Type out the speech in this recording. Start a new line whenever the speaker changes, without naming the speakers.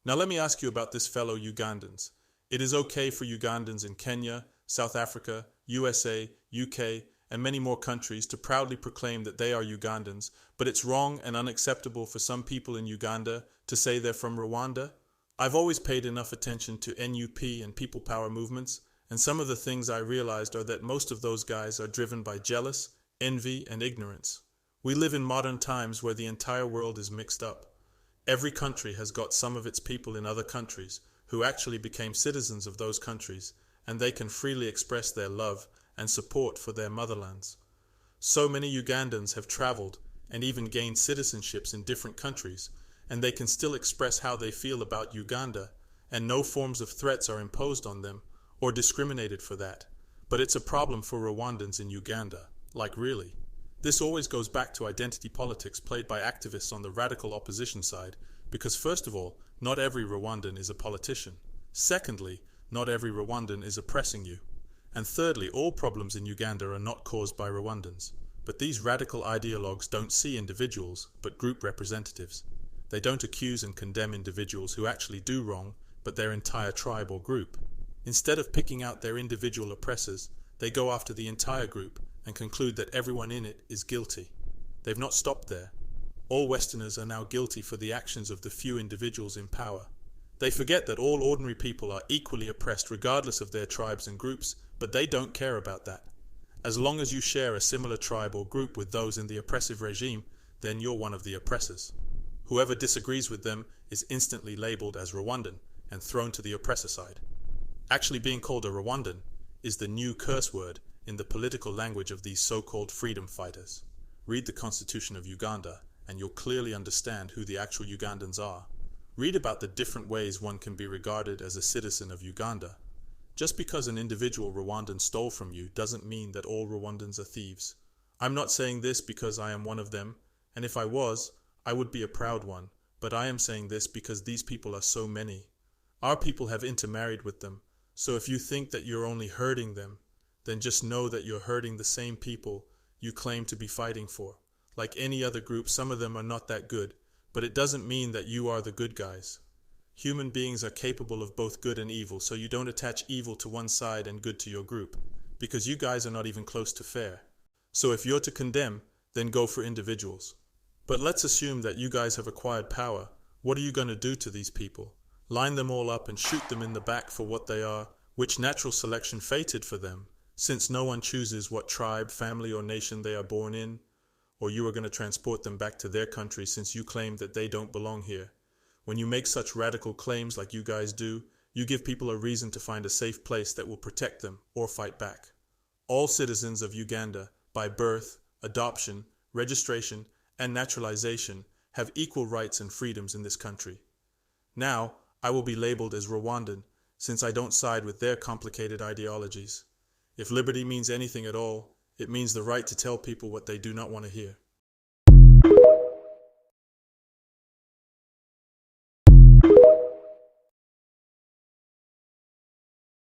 Now let me ask you about this fellow Ugandans. It is okay for Ugandans in Kenya, South Africa, USA, UK, and many more countries to proudly proclaim that they are Ugandans, but it's wrong and unacceptable for some people in Uganda to say they're from Rwanda? I've always paid enough attention to NUP and people power movements, and some of the things I realized are that most of those guys are driven by jealous, envy, and ignorance. We live in modern times where the entire world is mixed up. Every country has got some of its people in other countries who actually became citizens of those countries, and they can freely express their love and support for their motherlands. So many Ugandans have traveled and even gained citizenships in different countries, and they can still express how they feel about Uganda, and no forms of threats are imposed on them or discriminated for that. But it's a problem for Rwandans in Uganda, like really. This always goes back to identity politics played by activists on the radical opposition side, because first of all, not every Rwandan is a politician. Secondly, not every Rwandan is oppressing you. And thirdly, all problems in Uganda are not caused by Rwandans. But these radical ideologues don't see individuals, but group representatives. They don't accuse and condemn individuals who actually do wrong, but their entire tribe or group. Instead of picking out their individual oppressors, they go after the entire group and conclude that everyone in it is guilty. They've not stopped there. All Westerners are now guilty for the actions of the few individuals in power. They forget that all ordinary people are equally oppressed regardless of their tribes and groups, but they don't care about that. As long as you share a similar tribe or group with those in the oppressive regime, then you're one of the oppressors. Whoever disagrees with them is instantly labeled as Rwandan and thrown to the oppressor side. Actually being called a Rwandan is the new curse word in the political language of these so-called freedom fighters. Read the Constitution of Uganda, and you'll clearly understand who the actual Ugandans are. Read about the different ways one can be regarded as a citizen of Uganda. Just because an individual Rwandan stole from you doesn't mean that all Rwandans are thieves. I'm not saying this because I am one of them, and if I was, I would be a proud one, but I am saying this because these people are so many. Our people have intermarried with them, so if you think that you're only hurting them, then just know that you're hurting the same people you claim to be fighting for. Like any other group, some of them are not that good, but it doesn't mean that you are the good guys. Human beings are capable of both good and evil, so you don't attach evil to one side and good to your group, because you guys are not even close to fair. So if you're to condemn, then go for individuals. But let's assume that you guys have acquired power. What are you going to do to these people? Line them all up and shoot them in the back for what they are, which natural selection fated for them, since no one chooses what tribe, family, or nation they are born in, or you are going to transport them back to their country since you claim that they don't belong here. When you make such radical claims like you guys do, you give people a reason to find a safe place that will protect them or fight back. All citizens of Uganda, by birth, adoption, registration, and naturalization, have equal rights and freedoms in this country. Now, I will be labeled as Rwandan, since I don't side with their complicated ideologies. If liberty means anything at all, it means the right to tell people what they do not want to hear.